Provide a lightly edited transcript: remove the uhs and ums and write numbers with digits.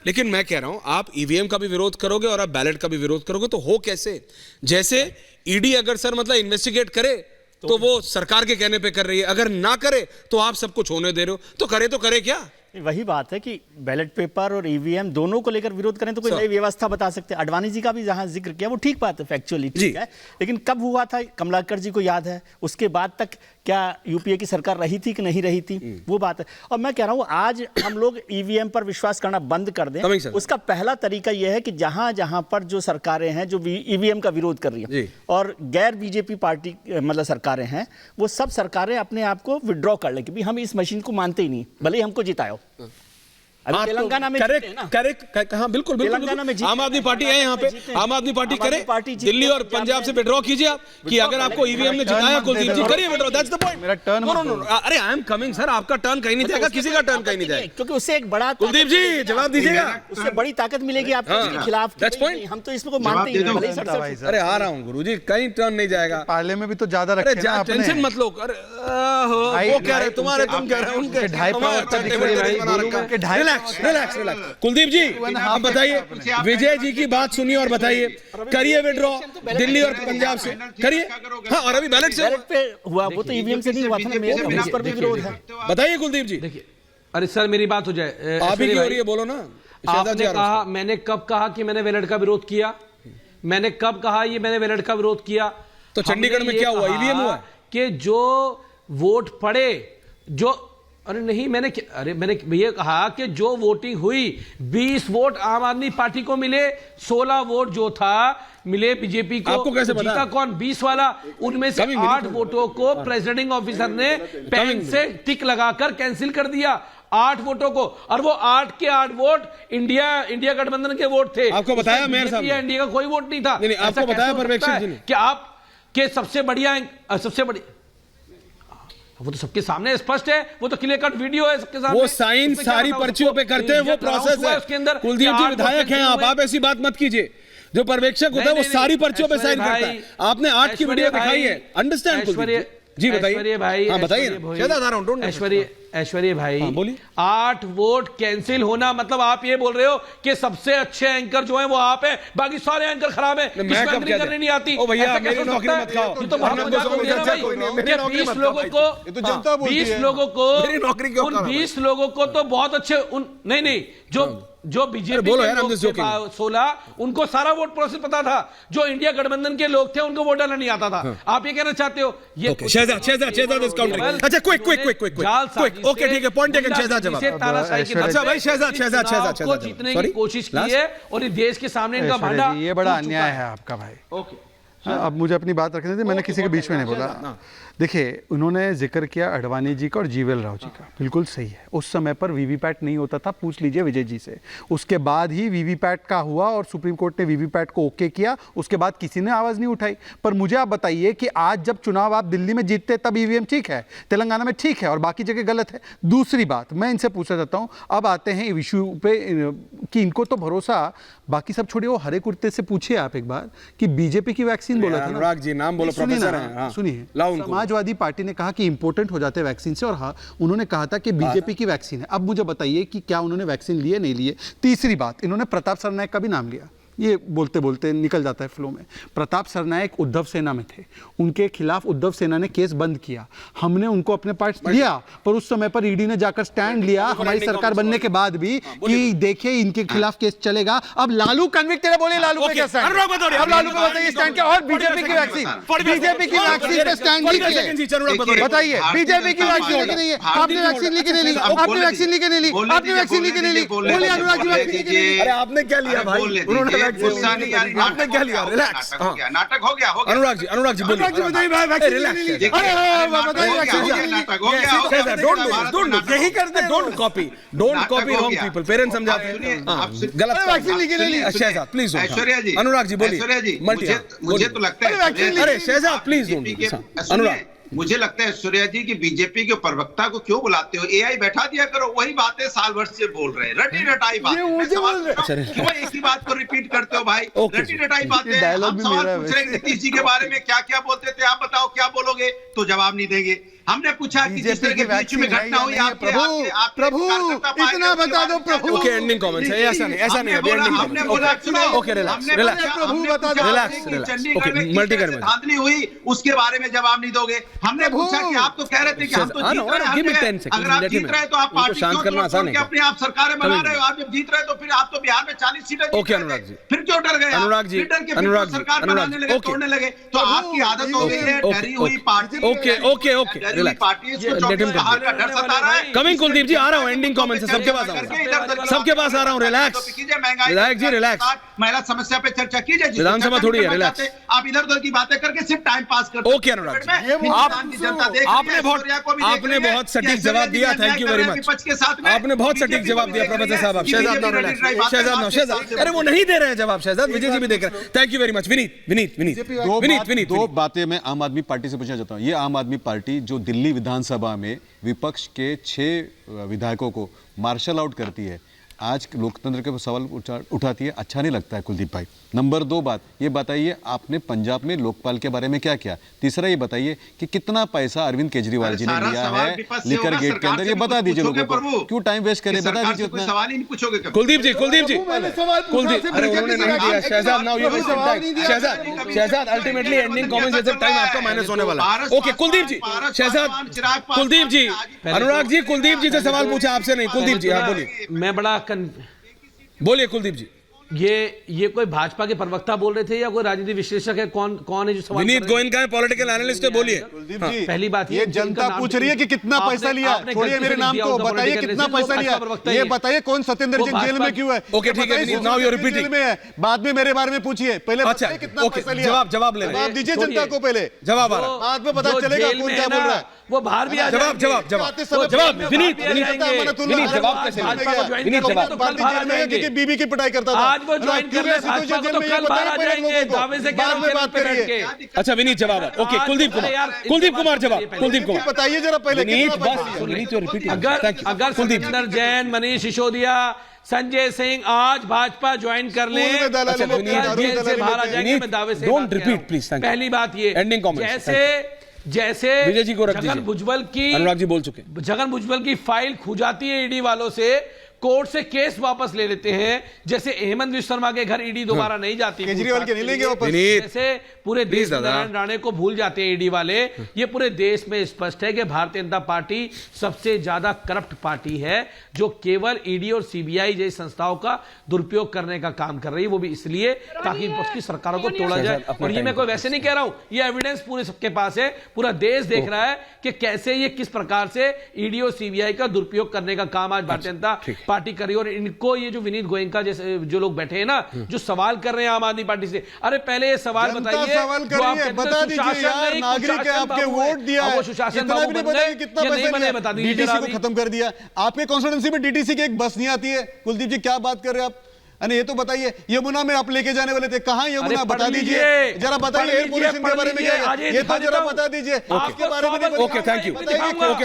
लेकिन मैं कह रहा हूं आप ईवीएम का भी विरोध करोगे और आप बैलेट का भी विरोध करोगे तो हो कैसे? जैसे ईडी अगर सर मतलब इन्वेस्टिगेट करे तो वो सरकार के कहने पे कर रही है, अगर ना करे तो आप सब कुछ होने दे रहे हो, तो करे क्या? वही बात है कि बैलेट पेपर और ईवीएम दोनों को लेकर विरोध करें तो कोई नई व्यवस्था बता सकते हैं। अडवाणी जी का भी जहां जिक्र किया वो ठीक बात है, फैक्चुअली ठीक है, लेकिन कब हुआ था कमलाकर जी को याद है? उसके बाद तक क्या यूपीए की सरकार रही थी कि नहीं रही थी, वो बात है। और मैं कह रहा हूं आज हम लोग ईवीएम पर विश्वास करना बंद कर दें। उसका पहला तरीका यह है कि जहां जहां पर जो सरकारें हैं जो ईवीएम का विरोध कर रही हैं और गैर बीजेपी पार्टी मतलब सरकारें हैं, वो सब सरकारें अपने आप को विड्रॉ कर लें कि भी हम इस मशीन को मानते ही नहीं, भले ही हमको जिताओ। तेलंगाना में करेक्ट, हाँ बिल्कुल तेलंगाना में आम आदमी पार्टी है यहाँ पे, आम आदमी पार्टी करे, दिल्ली और पंजाब से विड्रॉ कीजिए आप कि अगर आपको ईवीएम ने जिताया कुलदीप जी करिए विड्रॉ, दैट्स द पॉइंट। मेरा टर्न अरे आई एम कमिंग सर, आपका टर्न कहीं नहीं जाएगा, किसी का टर्न कहीं नहीं जाएगा, क्योंकि उससे एक बड़ा कुलदीप जी जवाब दीजिएगा, उससे बड़ी ताकत मिलेगी आपके खिलाफ। हम तो इसको मानते ही नहीं। अरे आ रहा हूँ गुरुजी, कहीं टर्न नहीं जाएगा। पार्ले में भी तो ज्यादा रखे हैं आपने, टेंशन मत लो। अरे वो कह रहे तुम्हारे, तुम कह रहे हो उनके, रिलैक्स। कुलदीप जी आप बताइए, विजय जी की बात सुनिए और बताइए, करिए विड्रॉ दिल्ली और पंजाब से करिए। हाँ, और अभी बैलेट से पे हुआ, वो तो ईवीएम से नहीं हुआ था ना, उस पर भी विरोध है। बताइए कुलदीप जी। देखिए, अरे सर मेरी बात हो जाए, आप ही की हो रही है, बोलो ना। आपने कहा, मैंने कब कहा कि मैंने बैलेट का विरोध किया? मैंने कब कहा ये मैंने बैलेट का विरोध किया? तो चंडीगढ़ में क्या हुआ? ईवीएम हुआ कि जो वोट पड़े, जो अरे नहीं, मैंने ये कहा कि जो वोटिंग हुई 20 वोट आम आदमी पार्टी को मिले, 16 वोट जो था मिले बीजेपी को। आपको कैसे पता? जीता कौन? 20 वाला, उनमें से 8 वोटों को प्रेसिडिंग ऑफिसर ने पेन से टिक लगाकर कैंसिल कर दिया, 8 वोटों को। और वो 8 के 8 वोट इंडिया गठबंधन के वोट थे। आपको बताया मेयर साहब? इंडिया का कोई वोट नहीं था। आपको बताया पर्यवेक्षक जी ने कि आप के सबसे बड़ी वो तो सबके सामने स्पष्ट है, वो तो क्लियर कट वीडियो है सबके सामने। वो साइन सारी पर्चियों पे करते हैं, वो प्रोसेस है उसके अंदर। कुलदीप जी विधायक हैं आप ऐसी बात मत कीजिए। जो पर्यवेक्षक होता है वो सारी पर्चियों पे साइन करता है। आपने 8 की वीडियो दिखाई है, अंडरस्टैंड जी बताइए भाई। हाँ बताइए ऐश्वर्य भाई, 8 वोट कैंसिल होना मतलब आप ये बोल रहे हो कि सबसे अच्छे एंकर जो है वो आप है, बाकी सारे एंकर खराब है, एंकरिंग करनी नहीं आती। ओ भैया मेरी नौकरी मत खाओ, ये तो बहुत मजाक हो गया ना भाई। 20 लोगों को तो बहुत अच्छे नहीं जो बीजेपी के 16 उनको सारा वोट प्रोसेस पता था, जो इंडिया गठबंधन के लोग थे उनको वोट डालना नहीं आता था। आप ये कहना चाहते हो? ये शहजाद इज काउंटरिंग। अच्छा क्विक ओके ठीक है, पॉइंट टेकन। शहजाद जवाब। अच्छा भाई शहजाद को जीतने की कोशिश की है और ये देश के सामने इनका भांडा, ये बड़ा अन्याय है आपका भाई। ओके अब मुझे अपनी बात रखने दे, मैंने किसी के बीच में नहीं बोला। देखिए, उन्होंने जिक्र किया अडवाणी जी का और जीवेल राव जी का, बिल्कुल सही है। उस समय पर वीवीपैट नहीं होता था, पूछ लीजिए विजय जी से। उसके बाद ही वीवीपैट का हुआ और सुप्रीम कोर्ट ने वीवीपैट को ओके किया, उसके बाद किसी ने आवाज़ नहीं उठाई। पर मुझे आप बताइए कि आज जब चुनाव आप दिल्ली में जीतते तब ईवीएम ठीक है, तेलंगाना में ठीक है और बाकी जगह गलत है। दूसरी बात मैं इनसे पूछना चाहता हूँ, अब आते हैं इशू पे कि इनको तो भरोसा, बाकी सब छोड़िए, वो हरे कुर्ते से पूछिए आप एक बार कि बीजेपी की वैक्सीन बोला था ना, अनुराग जी नाम बोलो, प्रोफेसर हैं, सुनिए, समाजवादी पार्टी ने कहा कि इंपोर्टेंट हो जाते हैं वैक्सीन से, और हाँ उन्होंने कहा था कि बीजेपी की वैक्सीन है। अब मुझे बताइए कि क्या उन्होंने वैक्सीन लिए नहीं लिए। तीसरी बात, इन्होंने प्रताप सरनायक का भी नाम लिया, ये बोलते बोलते निकल जाता है फ्लो में। प्रताप सरनायक उद्धव सेना में थे, उनके खिलाफ उद्धव सेना ने केस बंद किया, हमने उनको अपने पास लिया, पर उस समय पर ईडी ने जाकर स्टैंड लिया हमारी सरकार बनने के बाद भी कि देखिए इनके खिलाफ केस चलेगा। अब लालू कन्विक्टेड है, बोले लालू पे क्या स्टैंड? अब लालू पे बताइए स्टैंड क्या? और बीजेपी की वैक्सीन पे स्टैंड लीजिए, बताइए बीजेपी की वैक्सीन लेके नहीं है, आपने वैक्सीन लेके नहीं ली, आपने वैक्सीन लेके नहीं ली, आपने वैक्सीन लेके नहीं ली, बोलिए अनुराग जी वैक्सीन लेके नहीं ली। अरे आपने क्या लिया भाई? उन्होंने गुस्सा नहीं, आपने क्या लिया? रिलैक्स। नाटक हो गया। अनुराग जी बोलिए। रिलैक्स। डोंट यही करते, don't copy wrong people. Parents समझाते हैं गलत। शहजाद प्लीज। ऐश्वर्या जी, अनुराग जी बोलिए। मुझे तो लगता है, अरे शहजाद प्लीज डोंट। अनुराग मुझे लगता है ऐश्वर्या जी की बीजेपी के प्रवक्ता को क्यों बुलाते हो? एआई बैठा दिया करो, वही बातें साल भर से बोल रहे हैं, रटी रटाई बात। क्यों एक ही बात को रिपीट करते हो भाई? रटी रटाई बातें। हम सवाल पूछ रहे हैं नीतीश जी के बारे में, क्या क्या बोलते थे, आप बताओ क्या बोलोगे? तो जवाब नहीं देंगे। हमने पूछा कि जिस तरह के बीच में घटना हुई प्रभु इतना बता दो प्रभु। ओके एंडिंग कमेंट्स है, ऐसा नहीं हमने बोला ओके रिलैक्स प्रभु बता दो, रिलैक्स ओके मल्टी कर धांधली हुई उसके बारे में जवाब नहीं दोगे। हमने पूछा कि आप तो कह रहे थे कि हम तो जीत रहे हैं, अगर आप जीत रहे तो आप पार्टी शांत करना आसान है, अपने आप सरकारें बना रहे हो, आप जब जीत रहे तो फिर आप तो बिहार में 40 सीटें ओके अनुराग जी, फिर क्यों डर गए? अनुराग जी, अनुराग सरकार बनाने लगे, तोड़ने लगे, तो आपकी आदत हो गई है डरी हुई party. Okay relax coming Kuldeep ji, आ रहा हूं एंडिंग कमेंट से, सबके पास आ रहा हूं रिलैक्स जी रिलैक्स। महिला समस्या पे चर्चा कीजिए, विधानसभा थोड़ी है, रिलैक्स। आप इधर उधर की बातें करके सिर्फ टाइम पास करते। ओके अनुराग जी, आपने बहुत सटीक जवाब दिया, थैंक यू वेरी मच, आपने बहुत सटीक जवाब दिया प्रोफेसर साहब। शहजाद शहजाद अरे वो नहीं दे रहे हैं जवाब, शहजाद विजय जी भी देख रहे हैं, thank you very much. Vineet दो बातें मैं आम आदमी पार्टी से पूछना चाहता हूं। ये आम आदमी पार्टी जो दिल्ली विधानसभा में विपक्ष के 6 विधायकों को मार्शल आउट करती है, आज लोकतंत्र के सवाल उठाती है, अच्छा नहीं लगता है कुलदीप भाई। नंबर 2 बात ये बताइए, आपने पंजाब में लोकपाल के बारे में क्या किया? तीसरा ये बताइए कि कितना पैसा अरविंद केजरीवाल जी ने लिया है लिकर गेट के अंदर, ये बता दीजिए लोगों को, क्यों टाइम वेस्ट करें, बता दीजिए उतना। सवाल ही नहीं पूछोगे कुलदीप जी अरे उन्होंने नहीं दिया Shahzad, now you waste time Shahzad, ultimately ending comments से टाइम आपका माइनस होने वाला है। ओके कुलदीप जी, शहजाद कुलदीप जी, अनुराग जी कुलदीप जी से सवाल पूछा आपसे नहीं, कुलदीप जी आप बोलिए। मैं बड़ा बोलिए कुलदीप जी। ये कोई भाजपा के प्रवक्ता बोल रहे थे या कोई राजनीतिक विश्लेषक है? कौन है जो सवाल? विनीत गोयनका है, पॉलिटिकल एनालिस्ट है, बोलिए। पहली बात ये जनता पूछ रही है कि कितना पैसा लिया, छोड़िए मेरे नाम को, बताइए कितना पैसा लिया, ये बताइए कौन सत्येंद्र जैन जेल में क्यों है? ओके ठीक है, नाउ यू आर रिपीटिंग, बाद में मेरे बारे में पूछिए, पहले बताइए कितना पैसा लिया। जवाब ले रहे हैं, जवाब दीजिए जनता को, पहले जवाब आ रहा है, बाद में पता चलेगा कौन क्या बोल रहा है। वो बाहर भी आ जवाब विनीत जवाब क्योंकि बीबी की पिटाई करता था, आज वो ज्वाइन कर रहे भाजपा को, तो कल बाहर आ जाएंगे, दावे से बाद में बात करिए। अच्छा विनीत जवाब, ओके कुलदीप कुमार जवाब, कुलदीप कुमार बताइए जरा पहले। अगर सत्येंद्र जैन, मनीष सिसोदिया, संजय सिंह आज भाजपा ज्वाइन कर ले, जेल से बाहर आ जाएंगे, मैं दावे से डोंट रिपीट प्लीज। पहली बात ये, एंडिंग कमेंट जैसे विजय जी को रख दीजिए, छगन भुजबल की, अनुराग जी बोल चुके, छगन भुजबल की फाइल खुजाती है ईडी वालों से, कोर्ट से केस वापस ले लेते हैं, जैसे हेमंत विश्व शर्मा के घर ईडी दोबारा नहीं जाती, केजरीवाल के नहीं लेंगे वापस, जैसे पूरे देश में नारायण राणे को भूल जाते हैं ईडी वाले। ये पूरे देश में स्पष्ट है कि भारतीय जनता पार्टी सबसे ज्यादा करप्ट पार्टी है, जो केवल ईडी और सीबीआई जैसी संस्थाओं का दुरुपयोग करने का काम कर रही है, वो भी इसलिए ताकि उसकी सरकारों को तोड़ा जाए। और ये मैं कोई वैसे नहीं कह रहा हूं, ये एविडेंस पूरे सबके पास है, पूरा देश देख रहा है कि कैसे ये किस प्रकार से ईडी और सीबीआई का दुरुपयोग करने का काम आज भारतीय जनता पार्टी करी। और इनको ये जो विनीत गोयनका जैसे जो लोग बैठे हैं ना, जो सवाल कर रहे हैं आम आदमी पार्टी से, अरे पहले ये सवाल बताइए, बता दीजिए यार, नागरिक है, आपके वोट दिया है, सुशासन बाबू बन गए, कितना पैसा बने, बता दीजिए। डीटीसी को खत्म कर दिया, आपके कॉन्स्टिट्यूएंसी में डीटीसी की एक बस नहीं आती है। कुलदीप जी क्या बात कर रहे हैं आप? अरे ये तो बताइए, यमुना में आप लेके जाने वाले थे, कहां यमुना, बता दीजिए जरा, बताइए एयर पोल्यूशन के बारे में क्या है, ये तो जरा बता दीजिए, आपके बारे में। Okay thank you.